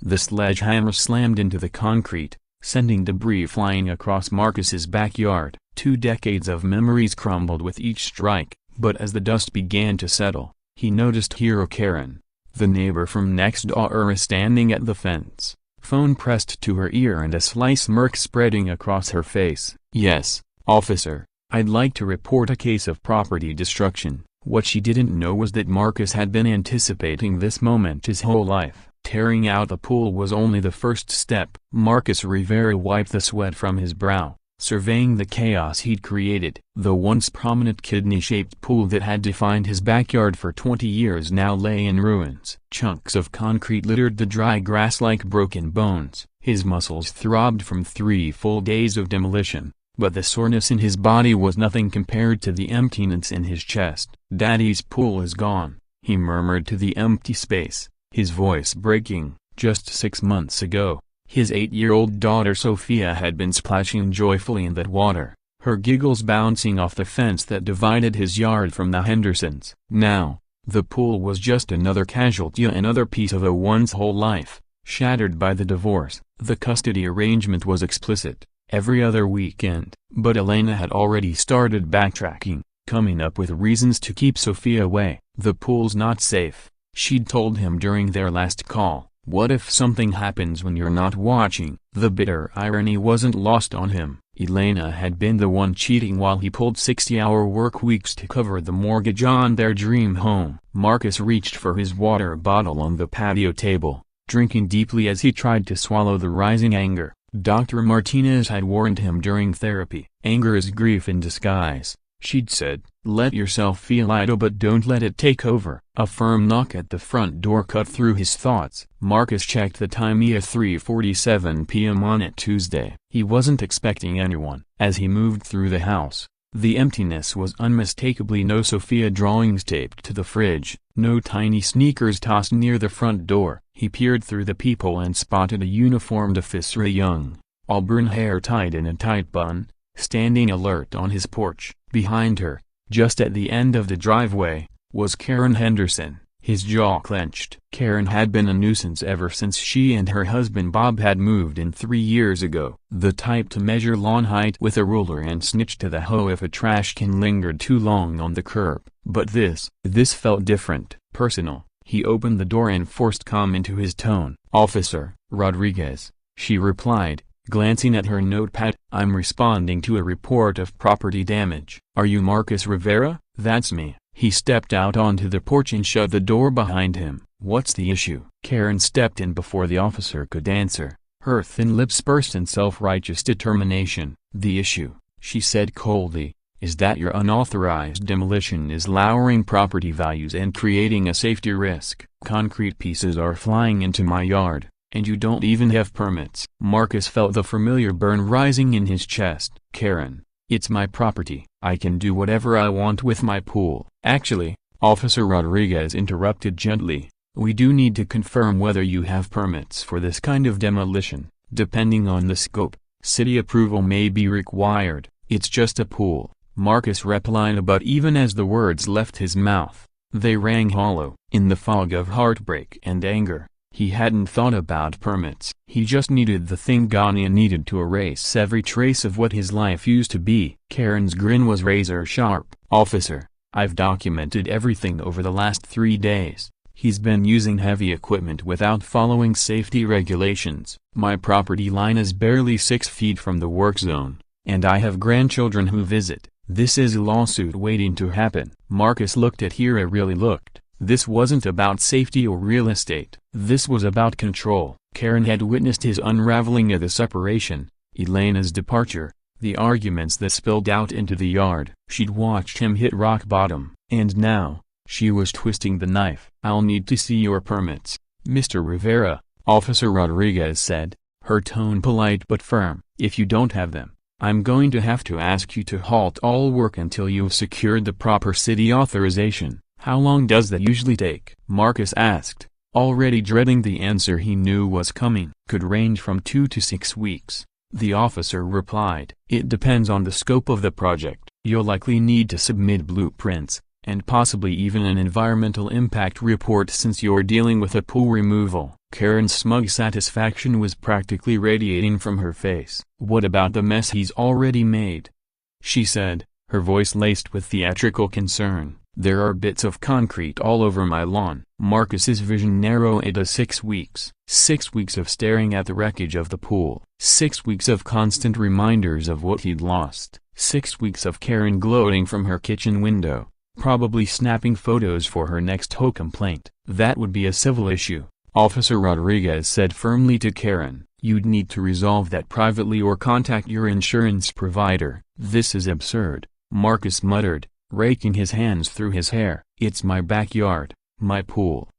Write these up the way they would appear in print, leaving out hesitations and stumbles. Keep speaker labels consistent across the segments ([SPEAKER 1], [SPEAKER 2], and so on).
[SPEAKER 1] The sledgehammer slammed into the concrete, sending debris flying across Marcus's backyard. 2 decades of memories crumbled with each strike, but as the dust began to settle, he noticed hero Karen, the neighbor from next door, standing at the fence, phone pressed to her ear and a sly smirk spreading across her face. "Yes, officer, I'd like to report a case of property destruction." What she didn't know was that Marcus had been anticipating this moment his whole life. Tearing out the pool was only the first step. Marcus Rivera wiped the sweat from his brow, surveying the chaos he'd created. The once prominent kidney-shaped pool that had defined his backyard for 20 years now lay in ruins. Chunks of concrete littered the dry grass like broken bones. His muscles throbbed from 3 full days of demolition, but the soreness in his body was nothing compared to the emptiness in his chest. "Daddy's pool is gone," he murmured to the empty space, his voice breaking. Just 6 months ago, his 8-year-old daughter Sophia had been splashing joyfully in that water, her giggles bouncing off the fence that divided his yard from the Hendersons'. Now, the pool was just another casualty, another piece of a once whole life, shattered by the divorce. The custody arrangement was explicit, every other weekend. But Elena had already started backtracking, coming up with reasons to keep Sophia away. "The pool's not safe," she'd told him during their last call. "What if something happens when you're not watching?" The bitter irony wasn't lost on him. Elena had been the one cheating while he pulled 60-hour work weeks to cover the mortgage on their dream home. Marcus reached for his water bottle on the patio table, drinking deeply as he tried to swallow the rising anger. Dr. Martinez had warned him during therapy. "Anger is grief in disguise," she'd said. "Let yourself feel idle but don't let it take over." A firm knock at the front door cut through his thoughts. Marcus checked the time, at 3:47 p.m. on a Tuesday. He wasn't expecting anyone. As he moved through the house, the emptiness was unmistakably. No Sophia drawings taped to the fridge, no tiny sneakers tossed near the front door. He peered through the peephole and spotted a uniformed officer, a young, auburn hair tied in a tight bun, standing alert on his porch. Behind her, just at the end of the driveway, was Karen Henderson, his jaw clenched. Karen had been a nuisance ever since she and her husband Bob had moved in 3 years ago. The type to measure lawn height with a ruler and snitch to the hoe if a trash can lingered too long on the curb. But this felt different, personal. He opened the door and forced calm into his tone. "Officer Rodriguez," she replied, glancing at her notepad. "I'm responding to a report of property damage." "Are you Marcus Rivera?" "That's me." He stepped out onto the porch and shut the door behind him. "What's the issue?" Karen stepped in before the officer could answer, her thin lips pursed in self-righteous determination. "The issue," she said coldly, "is that your unauthorized demolition is lowering property values and creating a safety risk. Concrete pieces are flying into my yard, and you don't even have permits." Marcus felt the familiar burn rising in his chest. "Karen, it's my property. I can do whatever I want with my pool." "Actually," Officer Rodriguez interrupted gently, "we do need to confirm whether you have permits for this kind of demolition. Depending on the scope, city approval may be required." "It's just a pool," Marcus replied, but even as the words left his mouth, they rang hollow. In the fog of heartbreak and anger, he hadn't thought about permits. He just needed the thing Ganya needed to erase every trace of what his life used to be. Karen's grin was razor sharp. "Officer, I've documented everything over the last 3 days. He's been using heavy equipment without following safety regulations. My property line is barely 6 feet from the work zone, and I have grandchildren who visit. This is a lawsuit waiting to happen." Marcus looked at Hira, really looked. This wasn't about safety or real estate. This was about control. Karen had witnessed his unraveling of the separation, Elena's departure, the arguments that spilled out into the yard. She'd watched him hit rock bottom, and now, she was twisting the knife. "I'll need to see your permits, Mr. Rivera," Officer Rodriguez said, her tone polite but firm. "If you don't have them, I'm going to have to ask you to halt all work until you've secured the proper city authorization." "How long does that usually take?" Marcus asked, already dreading the answer he knew was coming. "Could range from 2 to 6 weeks, the officer replied. "It depends on the scope of the project. You'll likely need to submit blueprints, and possibly even an environmental impact report since you're dealing with a pool removal. Karen's smug satisfaction was practically radiating from her face. What about the mess he's already made? She said, her voice laced with theatrical concern. There are bits of concrete all over my lawn. Marcus's vision narrowed to 6 weeks. 6 weeks of staring at the wreckage of the pool. 6 weeks of constant reminders of what he'd lost. 6 weeks of Karen gloating from her kitchen window, probably snapping photos for her next tow complaint. That would be a civil issue, Officer Rodriguez said firmly to Karen. You'd need to resolve that privately or contact your insurance provider. This is absurd, Marcus muttered, raking his hands through his hair. It's my backyard, my pool,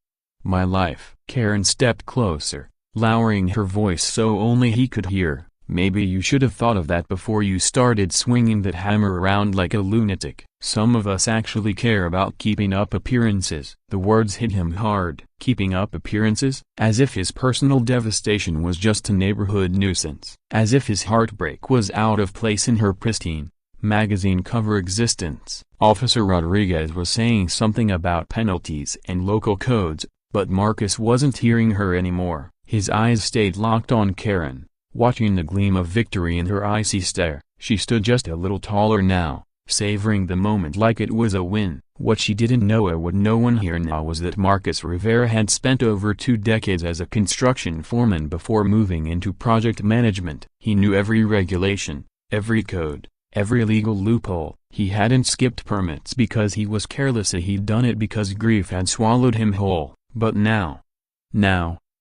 [SPEAKER 1] my life. Karen stepped closer, lowering her voice so only he could hear. Maybe you should have thought of that before you started swinging that hammer around like a lunatic. Some of us actually care about keeping up appearances. The words hit him hard. Keeping up appearances? As if his personal devastation was just a neighborhood nuisance. As if his heartbreak was out of place in her pristine, magazine cover existence. Officer Rodriguez was saying something about penalties and local codes, but Marcus wasn't hearing her anymore. His eyes stayed locked on Karen, watching the gleam of victory in her icy stare. She stood just a little taller now, savoring the moment like it was a win. What she didn't know, or what no one here now, was that Marcus Rivera had spent over 2 decades as a construction foreman before moving into project management. He knew every regulation, every code, every legal loophole. He hadn't skipped permits because he was careless, he'd done it because grief had swallowed him whole. But now,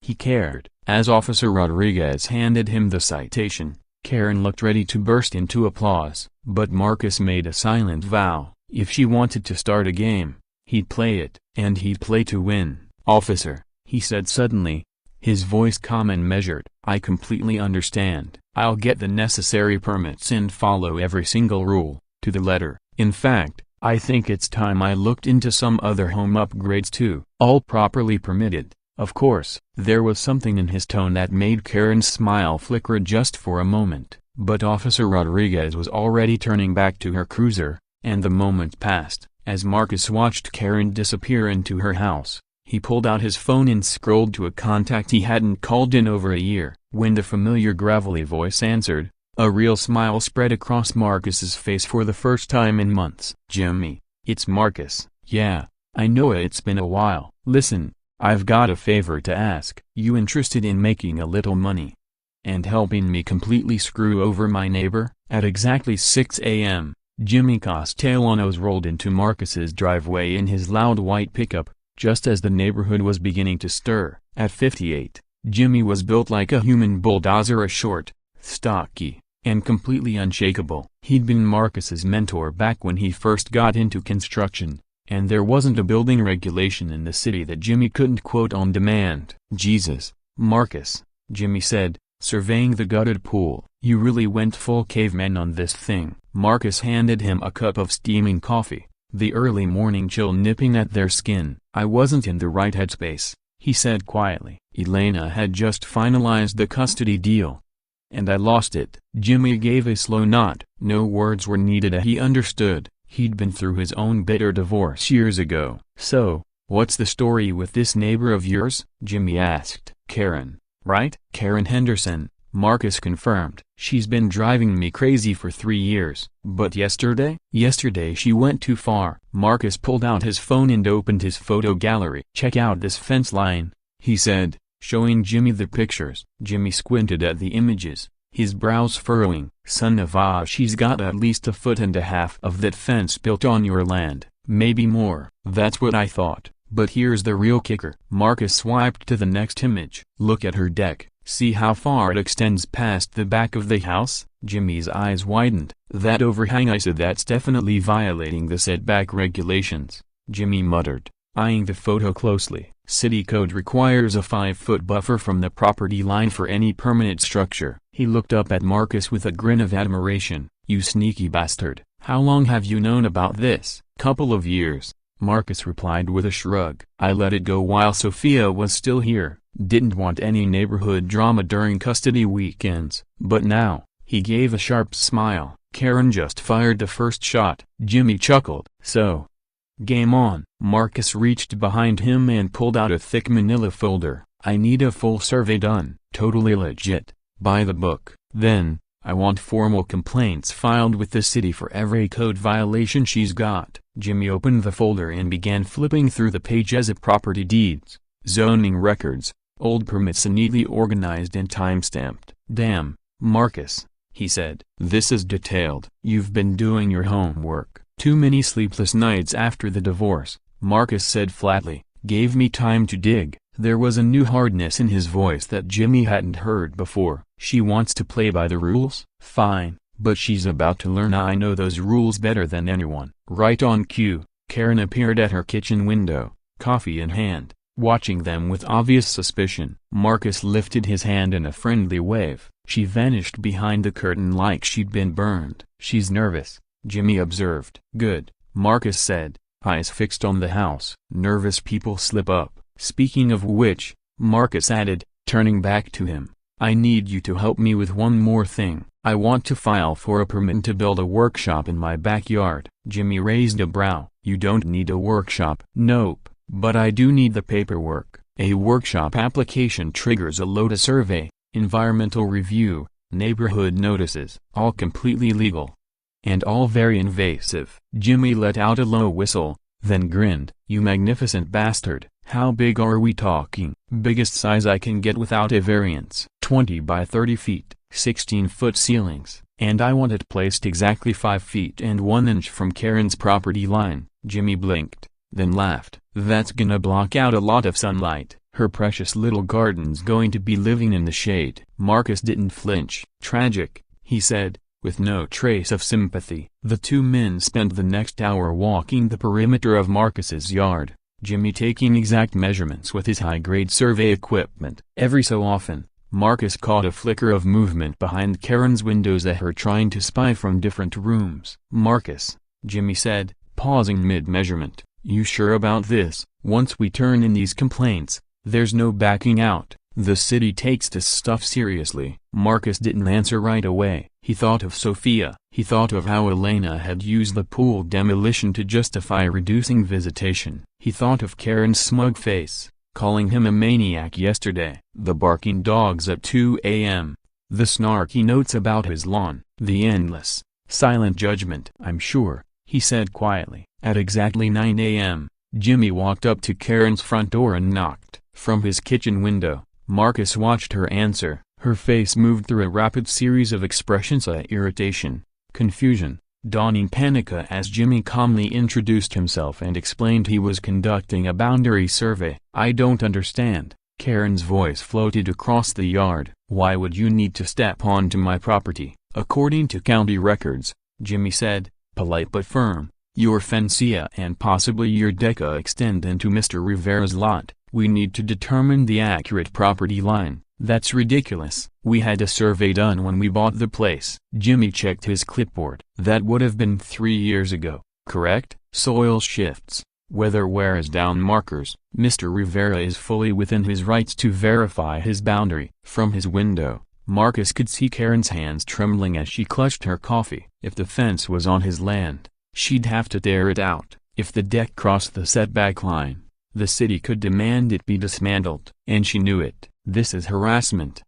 [SPEAKER 1] he cared. As Officer Rodriguez handed him the citation, Karen looked ready to burst into applause. But Marcus made a silent vow. If she wanted to start a game, he'd play it, and he'd play to win. Officer, he said suddenly, his voice calm and measured, I completely understand. I'll get the necessary permits and follow every single rule, to the letter. In fact, I think it's time I looked into some other home upgrades too. All properly permitted. Of course. There was something in his tone that made Karen's smile flicker just for a moment, but Officer Rodriguez was already turning back to her cruiser, and the moment passed. As Marcus watched Karen disappear into her house, he pulled out his phone and scrolled to a contact he hadn't called in over a year. When the familiar gravelly voice answered, a real smile spread across Marcus's face for the first time in months. Jimmy, it's Marcus. Yeah, I know it's been a while. Listen, I've got a favor to ask. You interested in making a little money and helping me completely screw over my neighbor? At exactly 6 a.m., Jimmy Castellanos rolled into Marcus's driveway in his loud white pickup, just as the neighborhood was beginning to stir. At 58, Jimmy was built like a human bulldozer, a short, stocky, and completely unshakable. He'd been Marcus's mentor back when he first got into construction, and there wasn't a building regulation in the city that Jimmy couldn't quote on demand. Jesus, Marcus, Jimmy said, surveying the gutted pool, you really went full caveman on this thing. Marcus handed him a cup of steaming coffee, the early morning chill nipping at their skin. I wasn't in the right headspace, he said quietly. Elena had just finalized the custody deal, and I lost it. Jimmy gave a slow nod. No words were needed. He understood. He'd been through his own bitter divorce years ago. So, what's the story with this neighbor of yours? Jimmy asked. Karen, right? Karen Henderson, Marcus confirmed. She's been driving me crazy for 3 years. But yesterday? Yesterday she went too far. Marcus pulled out his phone and opened his photo gallery. Check out this fence line, he said, showing Jimmy the pictures. Jimmy squinted at the images, his brows furrowing. Son of a, she's got at least 1.5 feet of that fence built on your land, maybe more. That's what I thought. But here's the real kicker. Marcus swiped to the next image. Look at her deck. See how far it extends past the back of the house? Jimmy's eyes widened. That overhang, I said, that's definitely violating the setback regulations, Jimmy muttered, eyeing the photo closely. City code requires a 5-foot buffer from the property line for any permanent structure. He looked up at Marcus with a grin of admiration. You sneaky bastard. How long have you known about this? Couple of years, Marcus replied with a shrug. I let it go while Sophia was still here. Didn't want any neighborhood drama during custody weekends. But now, he gave a sharp smile, Karen just fired the first shot. Jimmy chuckled. So, Game on. Marcus reached behind him and pulled out a thick manila folder. I need a full survey done. Totally legit. By the book. Then, I want formal complaints filed with the city for every code violation she's got. Jimmy opened the folder and began flipping through the pages of property deeds, zoning records, old permits neatly organized and time-stamped. Damn, Marcus, he said. This is detailed. You've been doing your homework. Too many sleepless nights after the divorce, Marcus said flatly, gave me time to dig. There was a new hardness in his voice that Jimmy hadn't heard before. She wants to play by the rules? Fine, but she's about to learn I know those rules better than anyone. Right on cue, Karen appeared at her kitchen window, coffee in hand, watching them with obvious suspicion. Marcus lifted his hand in a friendly wave. She vanished behind the curtain like she'd been burned. She's nervous, Jimmy observed. Good, Marcus said, eyes fixed on the house. Nervous people slip up. Speaking of which, Marcus added, turning back to him, I need you to help me with one more thing. I want to file for a permit to build a workshop in my backyard. Jimmy raised a brow. You don't need a workshop. Nope, but I do need the paperwork. A workshop application triggers a LOTA survey, environmental review, neighborhood notices, all completely legal. And all very invasive. Jimmy let out a low whistle, then grinned. You magnificent bastard. How big are we talking? Biggest size I can get without a variance. 20 by 30 feet, 16-foot ceilings. And I want it placed exactly 5 feet and 1 inch from Karen's property line. Jimmy blinked, then laughed. That's gonna block out a lot of sunlight. Her precious little garden's going to be living in the shade. Marcus didn't flinch. Tragic, he said, with no trace of sympathy. The two men spent the next hour walking the perimeter of Marcus's yard, Jimmy taking exact measurements with his high-grade survey equipment. Every so often, Marcus caught a flicker of movement behind Karen's windows at her trying to spy from different rooms. Marcus, Jimmy said, pausing mid-measurement, you sure about this? Once we turn in these complaints, there's no backing out. The city takes this stuff seriously. Marcus didn't answer right away. He thought of Sophia. He thought of how Elena had used the pool demolition to justify reducing visitation. He thought of Karen's smug face, calling him a maniac yesterday. The barking dogs at 2 a.m. The snarky notes about his lawn. The endless, silent judgment. I'm sure, he said quietly. At exactly 9 a.m., Jimmy walked up to Karen's front door and knocked. From his kitchen window, Marcus watched her answer. Her face moved through a rapid series of expressions of irritation, confusion, dawning panic as Jimmy calmly introduced himself and explained he was conducting a boundary survey. I don't understand. Karen's voice floated across the yard. Why would you need to step onto my property? According to county records, Jimmy said, polite but firm, your fencia and possibly your deca extend into Mr. Rivera's lot. We need to determine the accurate property line. That's ridiculous. We had a survey done when we bought the place. Jimmy checked his clipboard. That would have been 3 years ago, correct? Soil shifts. Weather wears down markers. Mr. Rivera is fully within his rights to verify his boundary. From his window, Marcus could see Karen's hands trembling as she clutched her coffee. If the fence was on his land, she'd have to tear it out. If the deck crossed the setback line, the city could demand it be dismantled. And she knew it. This is harassment.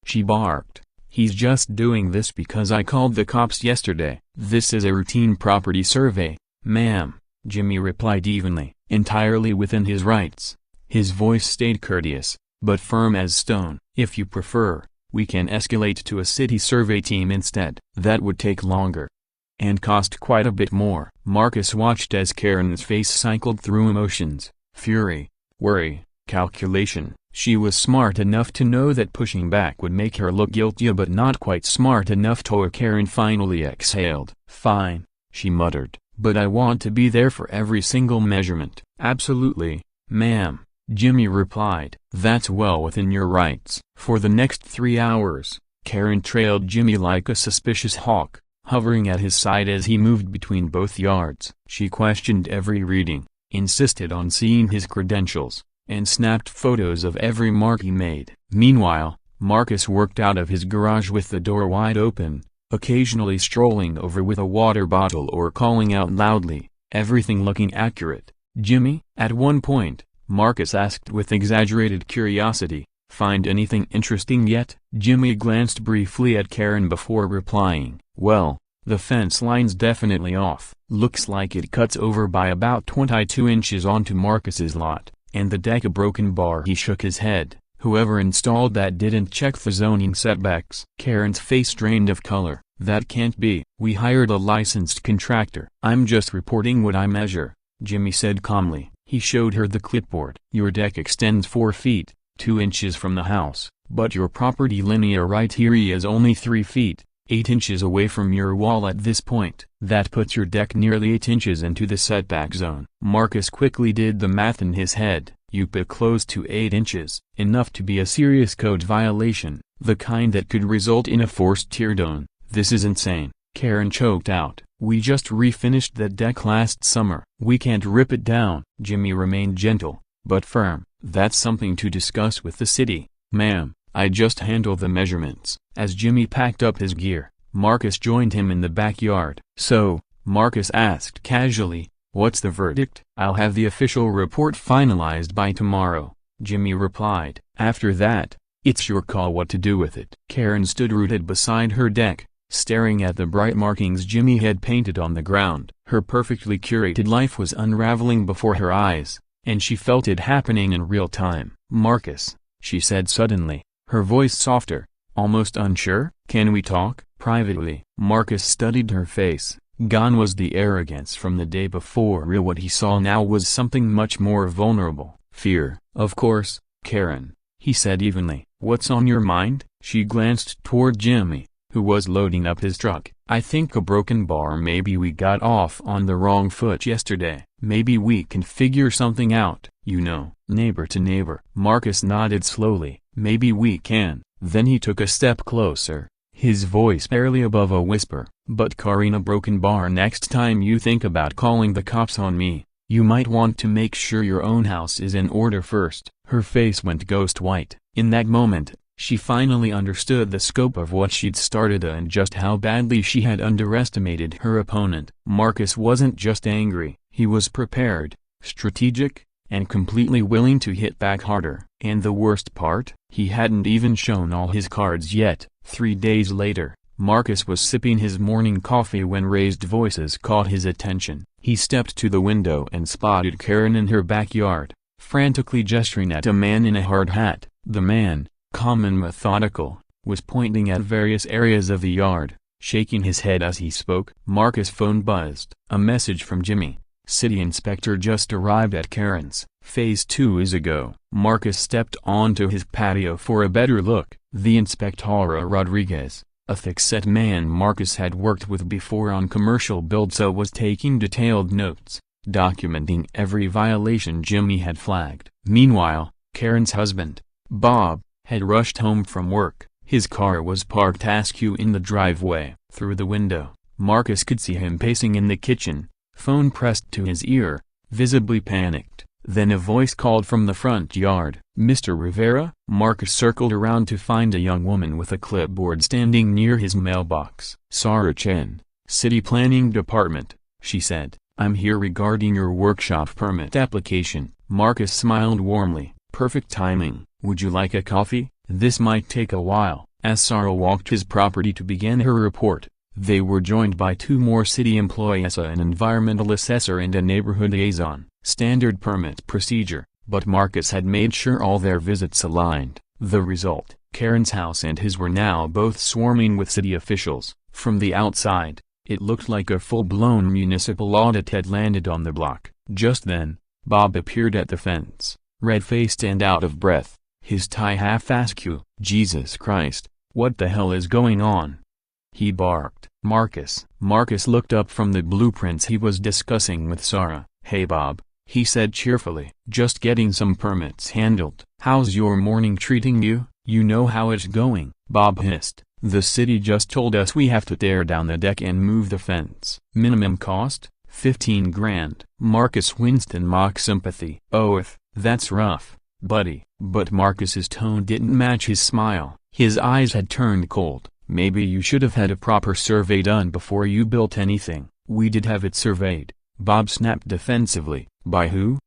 [SPEAKER 1] She barked. He's just doing this because I called the cops yesterday. This is a routine property survey, ma'am, Jimmy replied evenly, entirely within his rights. His voice stayed courteous, but firm as stone. If you prefer, we can escalate to a city survey team instead. That would take longer. And cost quite a bit more. Marcus watched as Karen's face cycled through emotions. Fury, worry, calculation. She was smart enough to know that pushing back would make her look guilty, but not quite smart enough to. Karen finally exhaled. Fine, she muttered, but I want to be there for every single measurement. Absolutely, ma'am, Jimmy replied. That's well within your rights. For the next 3 hours, Karen trailed Jimmy like a suspicious hawk, hovering at his side as he moved between both yards. She questioned every reading, insisted on seeing his credentials, and snapped photos of every mark he made. Meanwhile, Marcus worked out of his garage with the door wide open, occasionally strolling over with a water bottle or calling out loudly, everything looking accurate. Jimmy? At one point, Marcus asked with exaggerated curiosity, find anything interesting yet? Jimmy glanced briefly at Karen before replying, well, the fence line's definitely off. Looks like it cuts over by about 22 inches onto Marcus's lot, and the deck a broken bar. He shook his head. Whoever installed that didn't check the zoning setbacks. Karen's face drained of color. That can't be. We hired a licensed contractor. I'm just reporting what I measure, Jimmy said calmly. He showed her the clipboard. Your deck extends 4 feet, 2 inches from the house, but your property linear right here is only 3 feet, 8 inches away from your wall at this point. That puts your deck nearly 8 inches into the setback zone. Marcus quickly did the math in his head. You put close to 8 inches. Enough to be a serious code violation, the kind that could result in a forced teardown. This is insane. Karen choked out. We just refinished that deck last summer. We can't rip it down. Jimmy remained gentle, but firm. That's something to discuss with the city, ma'am. I just handle the measurements. As Jimmy packed up his gear, Marcus joined him in the backyard. So, Marcus asked casually, what's the verdict? I'll have the official report finalized by tomorrow, Jimmy replied. After that, it's your call what to do with it. Karen stood rooted beside her deck, staring at the bright markings Jimmy had painted on the ground. Her perfectly curated life was unraveling before her eyes, and she felt it happening in real time. Marcus, she said suddenly, her voice softer, almost unsure, can we talk privately? Marcus studied her face. Gone was the arrogance from the day before. What he saw now was something much more vulnerable. Fear. Of course, Karen, he said evenly. What's on your mind? She glanced toward Jimmy, who was loading up his truck. I think a broken bar. Maybe we got off on the wrong foot yesterday. Maybe we can figure something out, you know. Neighbor to neighbor. Marcus nodded slowly. Maybe we can. Then he took a step closer, his voice barely above a whisper. But Karina, broken bar. Next time you think about calling the cops on me, you might want to make sure your own house is in order first. Her face went ghost white. In that moment, she finally understood the scope of what she'd started and just how badly she had underestimated her opponent. Marcus wasn't just angry, he was prepared, strategic, and completely willing to hit back harder. And the worst part? He hadn't even shown all his cards yet. 3 days later, Marcus was sipping his morning coffee when raised voices caught his attention. He stepped to the window and spotted Karen in her backyard, frantically gesturing at a man in a hard hat. The man, calm and methodical, was pointing at various areas of the yard, shaking his head as he spoke. Marcus' phone buzzed. A message from Jimmy. City inspector just arrived at Karen's. Phase 2 is a go. Marcus stepped onto his patio for a better look. The inspector Rodriguez, a thick-set man Marcus had worked with before on commercial builds, was taking detailed notes, documenting every violation Jimmy had flagged. Meanwhile, Karen's husband, Bob, had rushed home from work. His car was parked askew in the driveway. Through the window, Marcus could see him pacing in the kitchen, phone pressed to his ear, visibly panicked. Then a voice called from the front yard. Mr. Rivera? Marcus circled around to find a young woman with a clipboard standing near his mailbox. Sarah Chen, City Planning Department, she said. I'm here regarding your workshop permit application. Marcus smiled warmly. Perfect timing. Would you like a coffee? This might take a while. As Sarah walked his property to begin her report, they were joined by 2 more city employees, an environmental assessor and a neighborhood liaison. Standard permit procedure, but Marcus had made sure all their visits aligned. The result, Karen's house and his were now both swarming with city officials. From the outside, it looked like a full-blown municipal audit had landed on the block. Just then, Bob appeared at the fence, red-faced and out of breath, his tie half askew. Jesus Christ, what the hell is going on? He barked. Marcus looked up from the blueprints he was discussing with Sarah. Hey Bob, he said cheerfully. Just getting some permits handled. How's your morning treating you? You know how it's going. Bob hissed. The city just told us we have to tear down the deck and move the fence. Minimum cost? 15 grand. Marcus winced in mock sympathy. Oh, that's rough, buddy. But Marcus's tone didn't match his smile. His eyes had turned cold. Maybe you should have had a proper survey done before you built anything. We did have it surveyed, Bob snapped defensively. By who?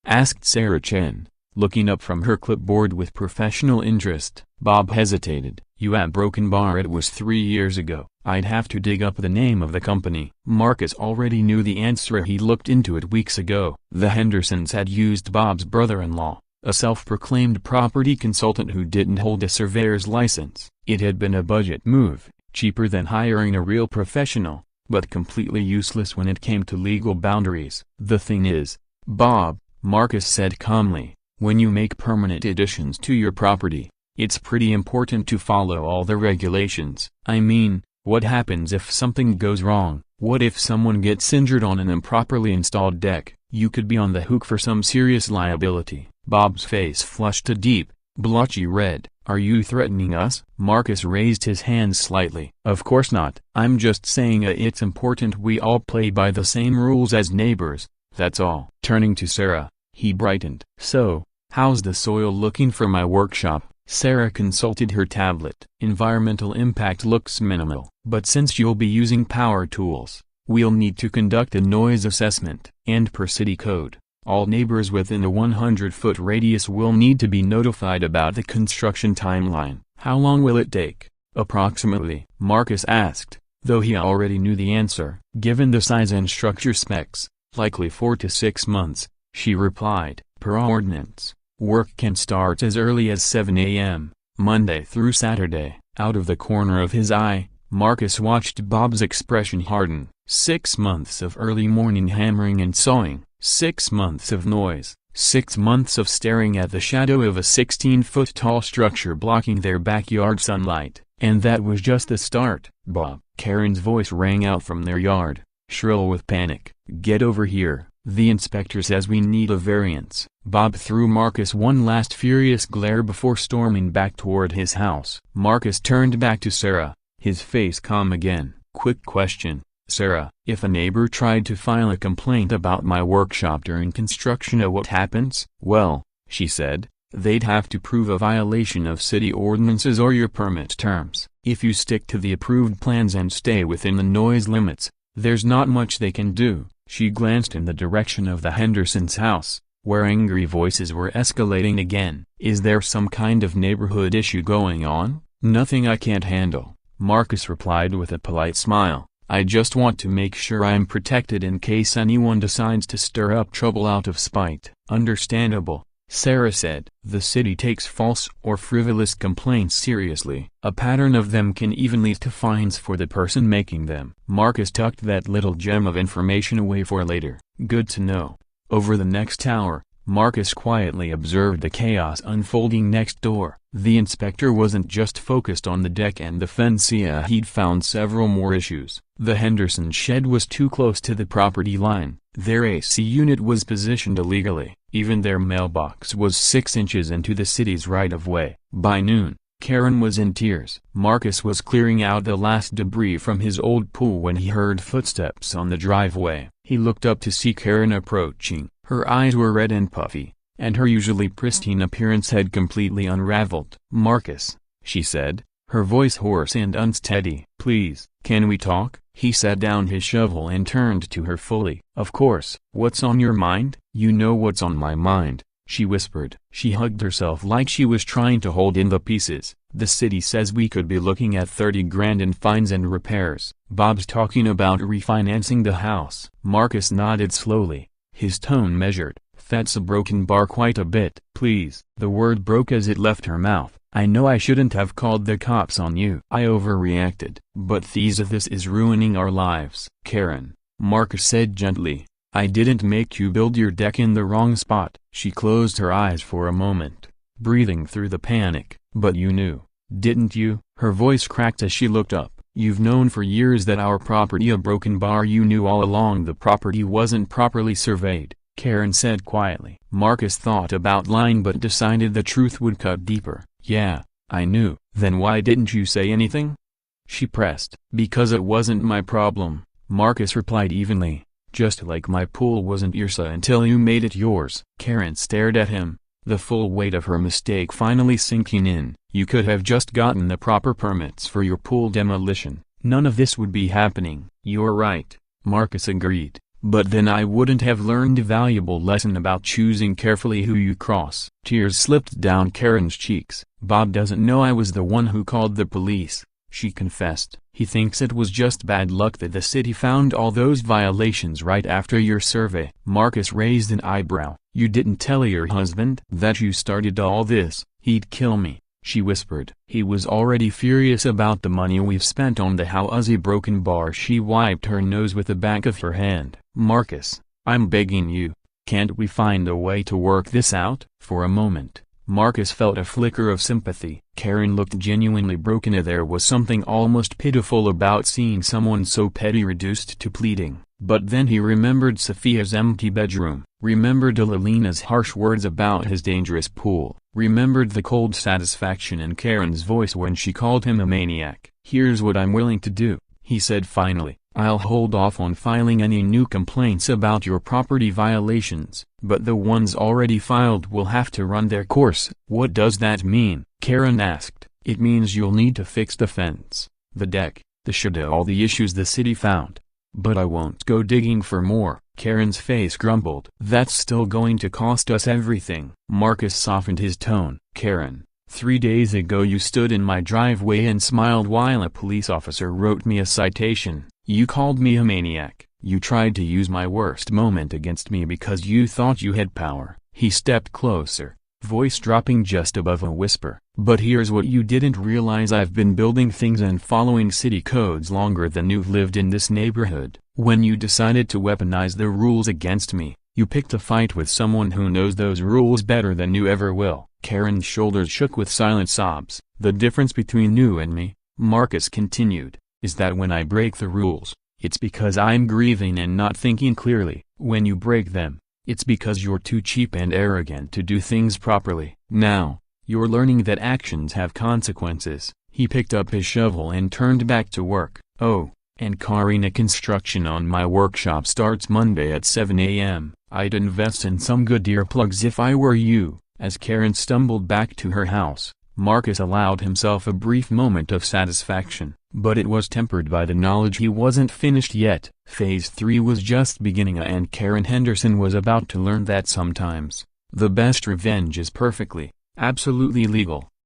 [SPEAKER 1] Asked Sarah Chen, looking up from her clipboard with professional interest. Bob hesitated. You at Broken Bar? It was 3 years ago. I'd have to dig up the name of the company. Marcus already knew the answer. He looked into it weeks ago. The Hendersons had used Bob's brother-in-law, a self-proclaimed property consultant who didn't hold a surveyor's license. It had been a budget move, cheaper than hiring a real professional, but completely useless when it came to legal boundaries. The thing is, Bob, Marcus said calmly, when you make permanent additions to your property, it's pretty important to follow all the regulations. I mean, what happens if something goes wrong? What if someone gets injured on an improperly installed deck? You could be on the hook for some serious liability. Bob's face flushed a deep, blotchy red. Are you threatening us? Marcus raised his hands slightly. Of course not. I'm just saying it's important we all play by the same rules as neighbors, that's all. Turning to Sarah, he brightened. So, how's the soil looking for my workshop? Sarah consulted her tablet. Environmental impact looks minimal. But since you'll be using power tools, we'll need to conduct a noise assessment. And per city code, all neighbors within a 100-foot radius will need to be notified about the construction timeline. How long will it take, approximately? Marcus asked, though he already knew the answer. Given the size and structure specs, likely 4 to 6 months, she replied. Per ordinance, work can start as early as 7 a.m., Monday through Saturday. Out of the corner of his eye, Marcus watched Bob's expression harden. 6 months of early morning hammering and sawing, 6 months of noise, 6 months of staring at the shadow of a 16-foot-tall structure blocking their backyard sunlight. And that was just the start. Bob, Karen's voice rang out from their yard, shrill with panic. Get over here. The inspector says we need a variance. Bob threw Marcus one last furious glare before storming back toward his house. Marcus turned back to Sarah, his face calm again. Quick question, Sarah. If a neighbor tried to file a complaint about my workshop during construction, what happens? Well, she said, they'd have to prove a violation of city ordinances or your permit terms. If you stick to the approved plans and stay within the noise limits, there's not much they can do. She glanced in the direction of the Hendersons' house, where angry voices were escalating again. Is there some kind of neighborhood issue going on? Nothing I can't handle, Marcus replied with a polite smile. I just want to make sure I'm protected in case anyone decides to stir up trouble out of spite. Understandable, Sarah said. The city takes false or frivolous complaints seriously. A pattern of them can even lead to fines for the person making them. Marcus tucked that little gem of information away for later. Good to know. Over the next hour, Marcus quietly observed the chaos unfolding next door. The inspector wasn't just focused on the deck and the fence. He'd found several more issues. The Henderson shed was too close to the property line. Their AC unit was positioned illegally. Even their mailbox was 6 inches into the city's right-of-way. By noon, Karen was in tears. Marcus was clearing out the last debris from his old pool when he heard footsteps on the driveway. He looked up to see Karen approaching. Her eyes were red and puffy, and her usually pristine appearance had completely unraveled. Marcus, she said, her voice hoarse and unsteady. Please, can we talk? He set down his shovel and turned to her fully. Of course. What's on your mind? You know what's on my mind, she whispered. She hugged herself like she was trying to hold in the pieces. The city says we could be looking at 30 grand in fines and repairs. Bob's talking about refinancing the house. Marcus nodded slowly, his tone measured. That's a broken bar quite a bit. Please. The word broke as it left her mouth. I know I shouldn't have called the cops on you. I overreacted. But this is ruining our lives. Karen, Marcus said gently, I didn't make you build your deck in the wrong spot. She closed her eyes for a moment, breathing through the panic. But you knew, didn't you? Her voice cracked as she looked up. You've known for years that our property a broken bar. You knew all along the property wasn't properly surveyed, Karen said quietly. Marcus thought about lying but decided the truth would cut deeper. Yeah, I knew. Then why didn't you say anything? She pressed. Because it wasn't my problem, Marcus replied evenly. Just like my pool wasn't yours until you made it yours. Karen stared at him, the full weight of her mistake finally sinking in. You could have just gotten the proper permits for your pool demolition. None of this would be happening. You're right, Marcus agreed. But then I wouldn't have learned a valuable lesson about choosing carefully who you cross. Tears slipped down Karen's cheeks. Bob doesn't know I was the one who called the police, she confessed. He thinks it was just bad luck that the city found all those violations right after your survey. Marcus raised an eyebrow. You didn't tell your husband that you started all this? He'd kill me, she whispered. He was already furious about the money we've spent on the Howuzzy broken bar. She wiped her nose with the back of her hand. Marcus, I'm begging you, can't we find a way to work this out? For a moment, Marcus felt a flicker of sympathy. Karen looked genuinely broken. There was something almost pitiful about seeing someone so petty reduced to pleading. But then he remembered Sophia's empty bedroom, remembered Alina's harsh words about his dangerous pool, remembered the cold satisfaction in Karen's voice when she called him a maniac. Here's what I'm willing to do, he said finally. I'll hold off on filing any new complaints about your property violations, but the ones already filed will have to run their course. What does that mean? Karen asked. It means you'll need to fix the fence, the deck, the shed, all the issues the city found. But I won't go digging for more. Karen's face grumbled. That's still going to cost us everything. Marcus softened his tone. Karen, 3 days ago you stood in my driveway and smiled while a police officer wrote me a citation. You called me a maniac. You tried to use my worst moment against me because you thought you had power. He stepped closer, voice dropping just above a whisper. But here's what you didn't realize: I've been building things and following city codes longer than you've lived in this neighborhood. When you decided to weaponize the rules against me, you picked a fight with someone who knows those rules better than you ever will. Karen's shoulders shook with silent sobs. The difference between you and me, Marcus continued, is that when I break the rules, it's because I'm grieving and not thinking clearly. When you break them, it's because you're too cheap and arrogant to do things properly. Now, you're learning that actions have consequences. He picked up his shovel and turned back to work. Oh, and Karina, construction on my workshop starts Monday at 7 a.m. I'd invest in some good earplugs if I were you. As Karen stumbled back to her house, Marcus allowed himself a brief moment of satisfaction, but it was tempered by the knowledge he wasn't finished yet. Phase 3 was just beginning, and Karen Henderson was about to learn that sometimes the best revenge is perfectly, absolutely legal.